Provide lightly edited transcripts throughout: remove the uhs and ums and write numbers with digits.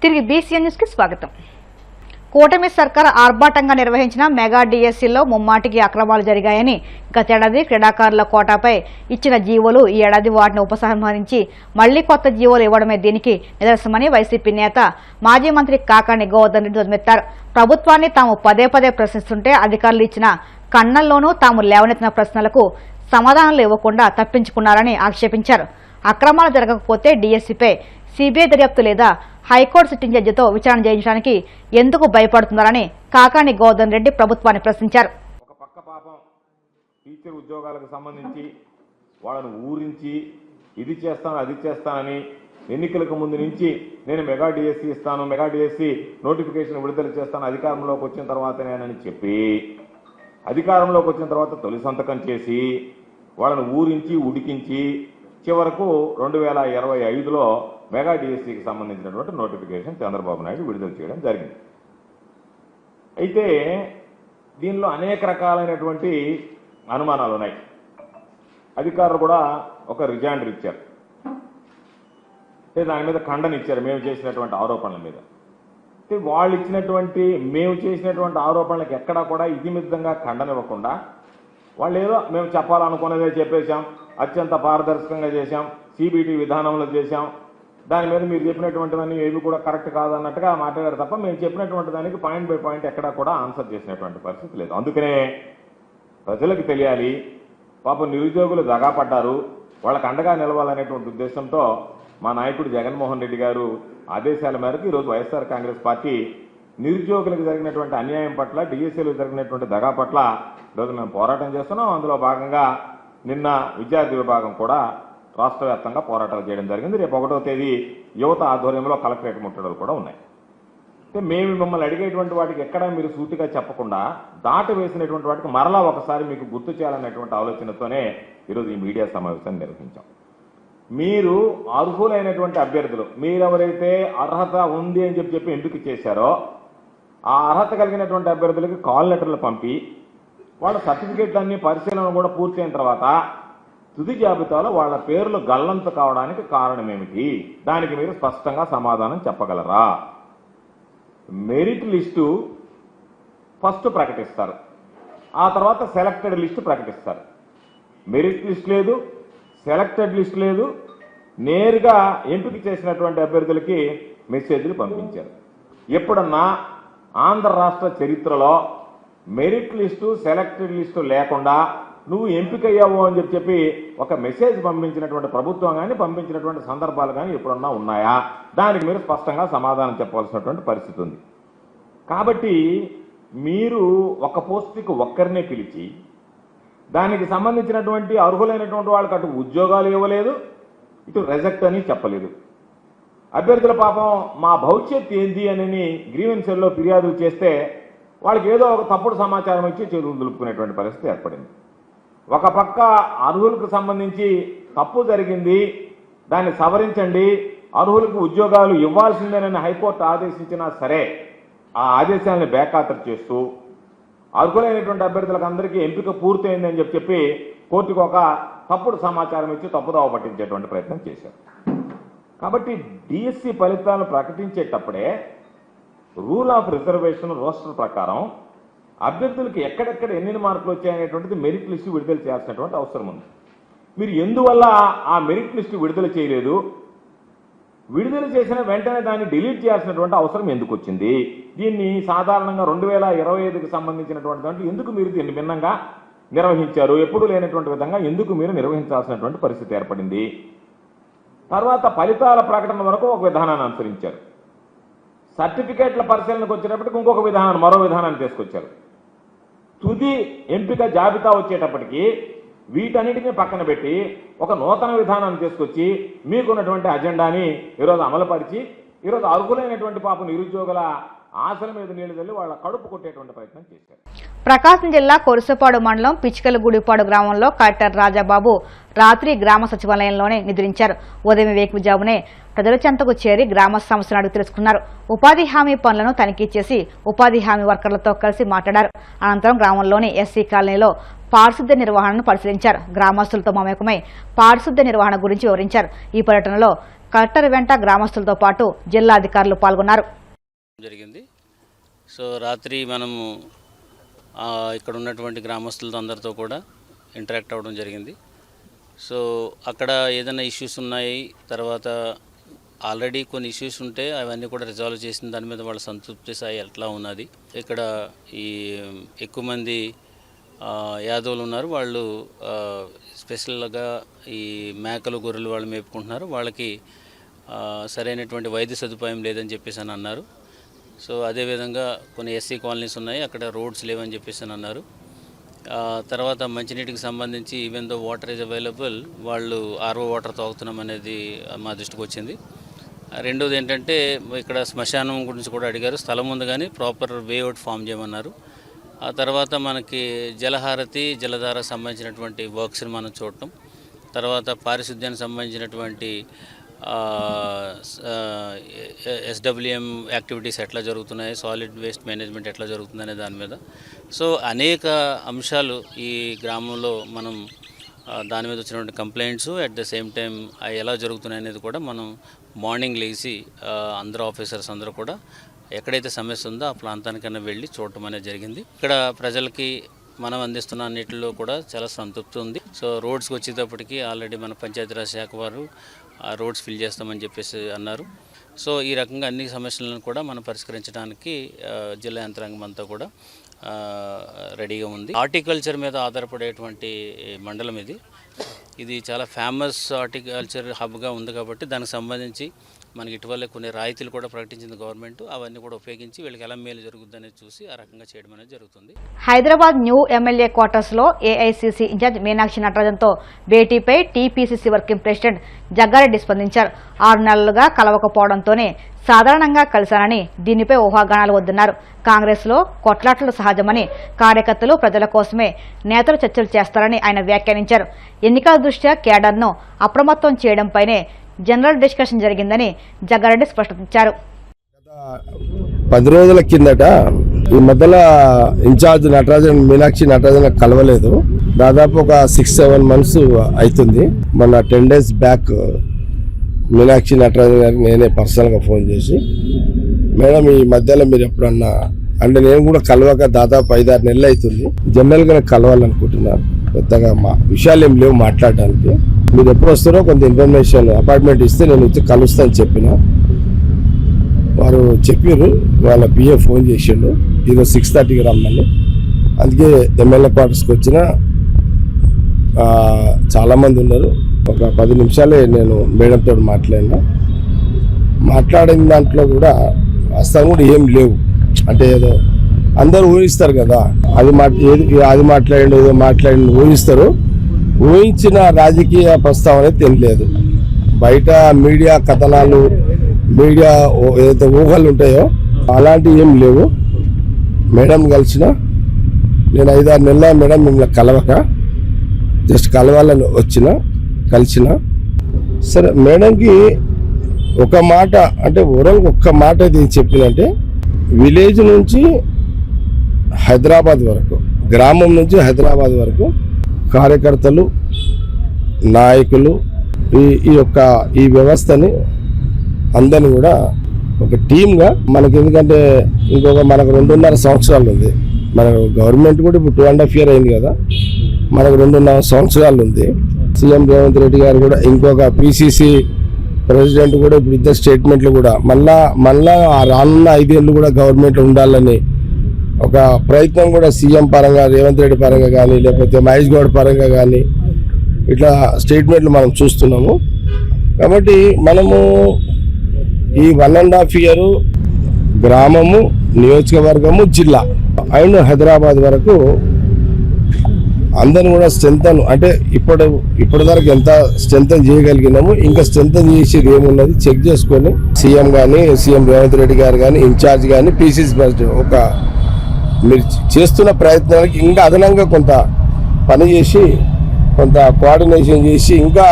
తిరిగి BCN news కి స్వాగతం. కూటమి సర్కార్ ఆర్భాటంగా నిర్వహించిన మెగా డిఎస్సీలో ముమ్మాటికి అక్రమాలు జరిగాయని గతేడాది క్రీడాకారుల కోటాపై ఇచ్చిన జీవోలు ఈ ఏడాది వాటిని ఉపసంహరించి మళ్లీ కొత్త జీవోలు ఇవ్వడమే దీనికి నిదర్శనమని వైసీపీ నేత మాజీ మంత్రి కాకాని గోవర్ధన్ రెడ్డి ధ్వజమెత్తారు. ప్రభుత్వాన్ని తాము పదే పదే ప్రశ్నిస్తుంటే అధికారులు ఇచ్చిన కన్నల్లోనూ తాము లేవనెత్తిన ప్రశ్నలకు సమాధానాలు ఇవ్వకుండా తప్పించుకున్నారని ఆక్షేపించారు. అక్రమాలు జరగకపోతే డిఎస్సీపై సిబిఐ దర్యాప్తు లేదా హైకోర్టు సిట్టింగ్ జడ్జితో విచారణ చేయించడానికి ఎందుకు భయపడుతున్నారని కాకాని గోవర్ధన్ రెడ్డి ప్రభుత్వాన్ని ప్రశ్నించారు. ఒక పక్క పాపం టీచర్ ఉద్యోగాలకు సంబంధించి వాళ్ళను ఊరించి ఇది చేస్తాను అది చేస్తానని ఎన్నికలకు ముందు నుంచి నేను మెగా డిఎస్సీ ఇస్తాను, మెగా డిఎస్సీ నోటిఫికేషన్ విడుదల చేస్తాను అధికారంలోకి వచ్చిన తర్వాతనేనని చెప్పి అధికారంలోకి వచ్చిన తర్వాత తొలి సంతకం చేసి వాళ్ళను ఊరించి ఉడికించి చివరకు 2025లో మెగా డిఎస్సీకి సంబంధించినటువంటి నోటిఫికేషన్ చంద్రబాబు నాయుడు విడుదల చేయడం జరిగింది. అయితే దీనిలో అనేక రకాలైనటువంటి అనుమానాలు ఉన్నాయి. అధికారులు కూడా ఒక రిజైండర్ ఇచ్చారు, దాని మీద ఖండన ఇచ్చారు మేము చేసినటువంటి ఆరోపణల మీద. వాళ్ళు ఇచ్చినటువంటి మేము చేసినటువంటి ఆరోపణలకు ఎక్కడా కూడా ఇతిమిద్దంగా ఖండన ఇవ్వకుండా వాళ్ళు ఏదో మేము చెప్పాలనుకున్నదే చెప్పేశాం, అత్యంత పారదర్శకంగా చేశాం, సిబిటి విధానంలో చేశాం, దాని మీద మీరు చెప్పినటువంటివన్నీ ఏవి కూడా కరెక్ట్ కాదన్నట్టుగా మాట్లాడారు తప్ప మేము చెప్పినటువంటి దానికి పాయింట్ బై పాయింట్ ఎక్కడా కూడా ఆన్సర్ చేసినటువంటి పరిస్థితి లేదు. అందుకనే ప్రజలకు తెలియాలి, పాపం నిరుద్యోగులు దగాపడ్డారు, వాళ్ళకు అండగా నిలవాలనేటువంటి ఉద్దేశంతో మా నాయకుడు జగన్మోహన్ రెడ్డి గారు ఆదేశాల మేరకు ఈరోజు వైఎస్ఆర్ కాంగ్రెస్ పార్టీ నిరుద్యోగులకు జరిగినటువంటి అన్యాయం పట్ల, డిఎస్సీలకు జరిగినటువంటి దగా పట్ల ఈరోజు మేము పోరాటం చేస్తున్నాం. అందులో భాగంగా నిన్న విద్యార్థి విభాగం కూడా రాష్ట్ర వ్యాప్తంగా పోరాటాలు చేయడం జరిగింది. రేపు 1వ తేదీ యువత ఆధ్వర్యంలో కలెక్టరేట్ ముట్టడలు కూడా ఉన్నాయి. మేము మిమ్మల్ని అడిగేటువంటి వాటికి ఎక్కడా మీరు సూటిగా చెప్పకుండా దాట వేసినటువంటి వాటికి మరలా ఒకసారి మీకు గుర్తు చేయాలనేటువంటి ఆలోచనతోనే ఈరోజు ఈ మీడియా సమావేశాన్ని నిర్వహించాం. మీరు అర్హులైనటువంటి అభ్యర్థులు, మీరెవరైతే అర్హత ఉంది అని చెప్పి ఎంపిక చేశారో ఆ అర్హత కలిగినటువంటి అభ్యర్థులకి కాల్ లెటర్లు పంపి వాళ్ళ సర్టిఫికేట్లన్నీ పరిశీలన కూడా పూర్తయిన తర్వాత తుది జాబితాలో వాళ్ళ పేర్లు గల్లంతు కావడానికి కారణం ఏమిటి, దానికి మీరు స్పష్టంగా సమాధానం చెప్పగలరా? మెరిట్ లిస్టు ఫస్ట్ ప్రకటిస్తారు, ఆ తర్వాత సెలెక్టెడ్ లిస్టు ప్రకటిస్తారు. మెరిట్ లిస్ట్ లేదు, సెలెక్టెడ్ లిస్ట్ లేదు, నేరుగా ఎంపిక చేసినటువంటి అభ్యర్థులకి మెసేజ్లు పంపించారు. ఎప్పుడన్నా ఆంధ్ర రాష్ట్ర చరిత్రలో మెరిట్ లిస్టు సెలెక్టెడ్ లిస్టు లేకుండా నువ్వు ఎంపికయ్యావు అని చెప్పి ఒక మెసేజ్ పంపించినటువంటి ప్రభుత్వం కానీ పంపించినటువంటి సందర్భాలు కానీ ఎప్పుడన్నా ఉన్నాయా? దానికి మీరు స్పష్టంగా సమాధానం చెప్పాల్సినటువంటి పరిస్థితి ఉంది. కాబట్టి మీరు ఒక పోస్టుకి ఒక్కరినే పిలిచి దానికి సంబంధించినటువంటి అర్హులైనటువంటి వాళ్ళకి అటు ఉద్యోగాలు ఇవ్వలేదు, ఇటు రిజెక్ట్ అని చెప్పలేదు. అభ్యర్థుల పాపం మా భవిష్యత్ ఏంది అని గ్రీవెన్స్ సెల్లో ఫిర్యాదులు చేస్తే వాళ్ళకి ఏదో ఒక తప్పుడు సమాచారం ఇచ్చి చేతులు దులుపుకునేటువంటి పరిస్థితి ఏర్పడింది. ఒక పక్క అర్హులకు సంబంధించి తప్పు జరిగింది, దాన్ని సవరించండి, అర్హులకు ఉద్యోగాలు ఇవ్వాల్సిందేనని హైకోర్టు ఆదేశించినా సరే ఆ ఆదేశాలను బేఖాతరు చేస్తూ అర్హులైనటువంటి అభ్యర్థులకు అందరికీ ఎంపిక పూర్తయిందని చెప్పి కోర్టుకు ఒక తప్పుడు సమాచారం ఇచ్చి తప్పుదోవ పట్టించేటువంటి ప్రయత్నం చేశారు. కాబట్టి డిఎస్సీ ఫలితాలను ప్రకటించేటప్పుడే రూల్ ఆఫ్ రిజర్వేషన్ రోస్టర్ ప్రకారం అభ్యర్థులకు ఎక్కడెక్కడ ఎన్ని మార్కులు వచ్చాయనేటువంటిది మెరిట్ లిస్టు విడుదల చేయాల్సినటువంటి అవసరం ఉంది. మీరు ఎందువల్ల ఆ మెరిట్ లిస్టు విడుదల చేయలేదు? విడుదల చేసిన వెంటనే దాన్ని డిలీట్ చేయాల్సినటువంటి అవసరం ఎందుకు వచ్చింది? దీన్ని సాధారణంగా 2025కి సంబంధించినటువంటి దాంట్లో ఎందుకు మీరు దీన్ని భిన్నంగా నిర్వహించారు? ఎప్పుడూ లేనటువంటి విధంగా ఎందుకు మీరు నిర్వహించాల్సినటువంటి పరిస్థితి ఏర్పడింది? తర్వాత ఫలితాల ప్రకటన వరకు ఒక విధానాన్ని అనుసరించారు, సర్టిఫికేట్ల పరిశీలనకు వచ్చేటప్పటికి ఇంకొక విధానాన్ని, మరో విధానాన్ని తీసుకొచ్చారు. తుది ఎంపిక జాబితా వచ్చేటప్పటికి వీటన్నిటినీ పక్కన పెట్టి ఒక నూతన విధానాన్ని తీసుకొచ్చి మీకున్నటువంటి అజెండాని ఈరోజు అమలుపరిచి ఈరోజు అర్హులైనటువంటి పాపం నిరుద్యోగుల ఆశల మీద నీళ్లు చల్లి వాళ్ళ కడుపు కొట్టేటువంటి ప్రయత్నం చేశారు. ప్రకాశం జిల్లా కొరుసపాడు మండలం పిచ్కలగూడిపాడు గ్రామంలో కలెక్టర్ రాజాబాబు రాత్రి గ్రామ సచివాలయంలోనే నిద్రించారు. ఉదయం వేకువజామునే ప్రజల చెంతకు చేరి గ్రామ సమస్యలను అడిగి తెలుసుకున్నారు. ఉపాధి హామీ పనులను తనిఖీ చేసి ఉపాధి హామీ వర్కర్లతో కలిసి మాట్లాడారు. అనంతరం గ్రామంలోని ఎస్సీ కాలనీలో పారిశుద్ధ్య నిర్వహణను పరిశీలించారు. గ్రామస్తులతో మమేకమై పారిశుద్ధ్య నిర్వహణ గురించి వివరించారు. ఈ పర్యటనలో కలెక్టర్ వెంట గ్రామస్తులతో పాటు జిల్లా అధికారులు పాల్గొన్నారు. జరిగింది. సో రాత్రి మనము ఇక్కడ ఉన్నటువంటి గ్రామస్తులతో అందరితో కూడా ఇంటరాక్ట్ అవ్వడం జరిగింది. సో అక్కడ ఏదైనా ఇష్యూస్ ఉన్నాయి, తర్వాత ఆల్రెడీ కొన్ని ఇష్యూస్ ఉంటే అవన్నీ కూడా రిజాల్వ్ చేసిన దాని మీద వాళ్ళ సంతృప్తి స్థాయి ఎట్లా ఉన్నది. ఇక్కడ ఈ ఎక్కువ మంది యాదవులు ఉన్నారు, వాళ్ళు స్పెషల్గా ఈ మేకలు గొర్రెలు వాళ్ళు మేపుకుంటున్నారు, వాళ్ళకి సరైనటువంటి వైద్య సదుపాయం లేదని చెప్పేసి అని అన్నారు. సో అదేవిధంగా కొన్ని ఎస్సీ కాలనీస్ ఉన్నాయి, అక్కడ రోడ్స్ లేవని చెప్పేసి అని అన్నారు. తర్వాత మంచినీటికి సంబంధించి even though water is available, వాళ్ళు ఆర్ఓ వాటర్ తాగుతున్నాం అనేది మా దృష్టికి వచ్చింది. రెండోది ఏంటంటే ఇక్కడ శ్మశానం గురించి కూడా అడిగారు, స్థలం ఉంది కానీ ప్రాపర్ వేఅవుట్ ఫామ్ చేయమన్నారు. ఆ తర్వాత మనకి జలహారతి జలధార సంబంధించినటువంటి వర్క్స్ని మనం చూడటం, తర్వాత పారిశుద్ధ్యానికి సంబంధించినటువంటి SWM యాక్టివిటీస్ ఎట్లా జరుగుతున్నాయి, సాలిడ్ వేస్ట్ మేనేజ్మెంట్ ఎట్లా జరుగుతుంది అనే దాని మీద. సో అనేక అంశాలు ఈ గ్రామంలో మనం దాని మీద వచ్చినటువంటి complaints at the same time ఎలా జరుగుతున్నాయి అనేది కూడా మనం మార్నింగ్ లేచి అందరూ ఆఫీసర్స్ అందరూ కూడా ఎక్కడైతే సమస్య ఉందో ఆ ప్రాంతానికన్నా వెళ్ళి చూడటం అనేది జరిగింది. ఇక్కడ ప్రజలకి మనం అందిస్తున్న అన్నిటిలో కూడా చాలా సంతృప్తి ఉంది. సో రోడ్స్కి వచ్చేటప్పటికి ఆల్రెడీ మన పంచాయతీరాజ్ శాఖ వారు ఆ రోడ్స్ ఫిల్ చేస్తామని చెప్పేసి అన్నారు. సో ఈ రకంగా అన్ని సమస్యలను కూడా మనం పరిష్కరించడానికి జిల్లా యంత్రాంగం అంతా కూడా రెడీగా ఉంది. హార్టికల్చర్ మీద ఆధారపడేటువంటి మండలం ఇది చాలా ఫేమస్ హార్టికల్చర్ హబ్గా ఉంది కాబట్టి దానికి సంబంధించి మనకి ఇటీవల కొన్ని రాయితీలు కూడా ప్రకటించింది గవర్నమెంట్. అవన్నీ కూడా ఉపయోగించి వీళ్ళకి ఎలా మేలు జరుగుతుందనేది చూసి ఆ రకంగా చేయడం అనేది జరుగుతుంది. హైదరాబాద్ న్యూ ఎమ్మెల్యే క్వార్టర్స్లో ఏఐసీసీ ఇన్ఛార్జ్ మీనాక్షి నటరాజన్తో భేటీపై టీపీసీసీ వర్కింగ్ ప్రెసిడెంట్ జగ్గారెడ్డి స్పందించారు. 6 నెలలుగా కలవకపోవడంతోనే సాధారణంగా కలిశానని, దీనిపై ఊహాగానాలు వద్దన్నారు. కాంగ్రెస్లో కొట్లాటలు సహజమని, కార్యకర్తలు ప్రజల కోసమే నేతలు చర్చలు చేస్తారని ఆయన వ్యాఖ్యానించారు. ఎన్నికల దృష్ట్యా కేడర్ను అప్రమత్తం చేయడంపైనే జనరల్ డిస్కషన్ జరిగిందని జగ్గారెడ్డి స్పష్టమిచ్చారు. 10 రోజుల కిందట ఈ మధ్యలో ఇన్ఛార్జ్ నటరాజన్ మీనాక్షి నటరాజన్ కలవలేదు. దాదాపు ఒక 6-7 months అవుతుంది. మొన్న 10 days బ్యాక్ మీనాక్షి నటరాజన్ గారికి నేనే పర్సనల్గా ఫోన్ చేసి, మేడం ఈ మధ్యలో మీరు ఎప్పుడన్నా అంటే నేను కూడా కలవక దాదాపు 5-6 నెలలు అవుతుంది, జనరల్గా కలవాలనుకుంటున్నాను, పెద్దగా మా విషయాలు ఏం లేవు మాట్లాడడానికి, మీరు ఎప్పుడు వస్తారో కొంత ఇన్ఫర్మేషన్ అపాయింట్మెంట్ ఇస్తే నేను వచ్చి కలుస్తాను చెప్పిన. వారు చెప్పారు, వాళ్ళ పిఏ ఫోన్ చేసిండు ఈరోజు 6:30కి రమ్మని. అందుకే ఎమ్మెల్యే క్వార్టర్స్కి వచ్చిన చాలామంది ఉన్నారు. ఒక 10 నిమిషాలే నేను మేడంతో మాట్లాడిన దాంట్లో కూడా వాస్తవం కూడా ఏం లేవు. అంటే ఏదో అందరూ ఊహిస్తారు కదా, అది మాట్లాడిండు ఏదో మాట్లాడిండు ఊహిస్తారు. ఊహించిన రాజకీయ ప్రస్తావన తెలియలేదు. బయట మీడియా కథనాలు, మీడియా ఏదైతే ఊహలు ఉంటాయో అలాంటివి ఏం లేవు. మేడం కలిసిన నేను 5-6 నెలల మేడం మిమ్మల్ని కలవక జస్ట్ కలవాలని కలిసిన. సరే మేడంకి ఒక మాట అంటే ఓవరాల్గా ఒక్క మాట అయితే ఏం చెప్పినంటే, విలేజ్ నుంచి హైదరాబాద్ వరకు, గ్రామం నుంచి హైదరాబాద్ వరకు కార్యకర్తలు, నాయకులు ఈ వ్యవస్థని అందరిని కూడా ఒక టీమ్గా మనకి, ఎందుకంటే మనకు 2.5 సంవత్సరాలు ఉంది. మన గవర్నమెంట్ కూడా ఇప్పుడు 2.5 years అయింది కదా, మనకు 2.5 సంవత్సరాలు ఉంది. సీఎం రేవంత్ రెడ్డి గారు కూడా ఇంకొక పిసిసి ప్రెసిడెంట్ కూడా ఇప్పుడు ఇద్దరు స్టేట్మెంట్లు కూడా మళ్ళా రానున్న 5 ఏళ్ళు కూడా గవర్నమెంట్ ఉండాలని ఒక ప్రయత్నం కూడా సీఎం పరంగా, రేవంత్ రెడ్డి పరంగా కానీ, లేకపోతే మహేష్ గౌడ్ పరంగా కానీ ఇట్లా స్టేట్మెంట్లు మనం చూస్తున్నాము. కాబట్టి మనము ఈ 1.5 years గ్రామము, నియోజకవర్గము, జిల్లా అండ్ హైదరాబాద్ వరకు అందరిని కూడా స్ట్రెంథన్, అంటే ఇప్పటివరకు ఎంత స్ట్రెంథన్ చేయగలిగినాము, ఇంకా స్ట్రెంథన్ చేసేది ఏమున్నది చెక్ చేసుకొని సీఎం కానీ, సీఎం రేవంత్ రెడ్డి గారు కానీ, ఇన్ఛార్జ్ కానీ, పీసీసీ ప్రెసిడెంట్ మీరు చేస్తున్న ప్రయత్నానికి ఇంకా అదనంగా కొంత పని చేసి, కొంత కోఆర్డినేషన్ చేసి ఇంకా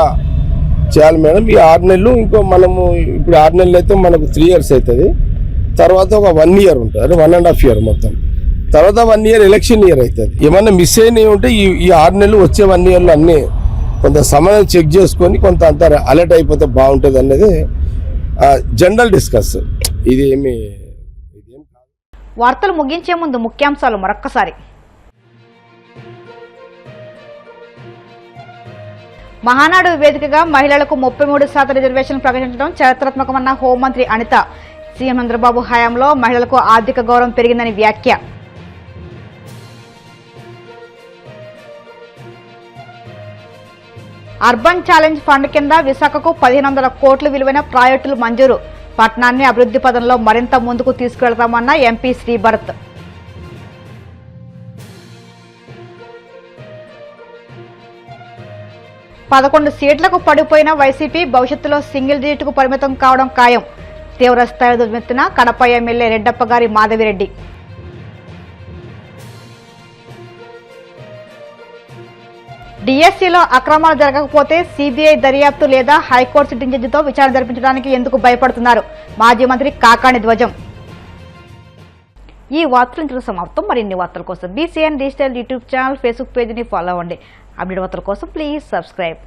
చేయాలి మేడం. ఈ 6 నెలలు ఇంకో మనము ఇప్పుడు 6 నెలలు అయితే మనకు 3 years అవుతుంది. తర్వాత ఒక 1 year ఉంటుంది, 1.5 years మొత్తం. తర్వాత 1 year ఎలక్షన్ ఇయర్ అవుతుంది. ఏమన్నా మిస్ అయినవి ఉంటే ఈ 6 నెలలు వచ్చే 1 yearలో అన్నీ కొంత సమయం చెక్ చేసుకొని కొంత అంతా అలర్ట్ అయిపోతే బాగుంటుంది అనేది జనరల్ డిస్కస్. ఇదేం కాదు. వార్తలు ముగించే ముందు ముఖ్యాంశాలు మరొక్కసారి. మహానాడు వేదికగా మహిళలకు 33% రిజర్వేషన్ ప్రకటించడం చరిత్రాత్మకమన్న హోంమంత్రి అనిత. సీఎం చంద్రబాబు హయాంలో మహిళలకు ఆర్థిక గౌరవం పెరిగిందని వ్యాఖ్య. అర్బన్ ఛాలెంజ్ ఫండ్ కింద విశాఖకు 1500 కోట్ల విలువైన ప్రాజెక్టులు మంజూరు. పట్టణాన్ని అభివృద్ధి పదంలో మరింత ముందుకు తీసుకువెళ్తామన్న ఎంపీ శ్రీభరత్. పదకొండు సీట్లకు పడిపోయిన వైసీపీ భవిష్యత్తులో సింగిల్ డిజిట్కు పరిమితం కావడం ఖాయం. తీవ్రస్థాయి దుర్మెత్తిన కడప ఎమ్మెల్యే రెడ్డప్పగారి మాధవిరెడ్డి. డిఎస్సీలో అక్రమాలు జరగకపోతే సిబిఐ దర్యాప్తు లేదా హైకోర్టు సిట్టింగ్ జడ్జితో విచారణ జరిపించడానికి ఎందుకు భయపడుతున్నారు? మాజీ మంత్రి కాకాణి ధ్వజం. ఈ వార్తలు సమాప్తం. మరిన్ని వార్తల కోసం BCN digital YouTube channel, Facebook పేజీని ఫాలో అవ్వండి. అప్డేట్ వార్తల కోసం ప్లీజ్ సబ్స్క్రైబ్.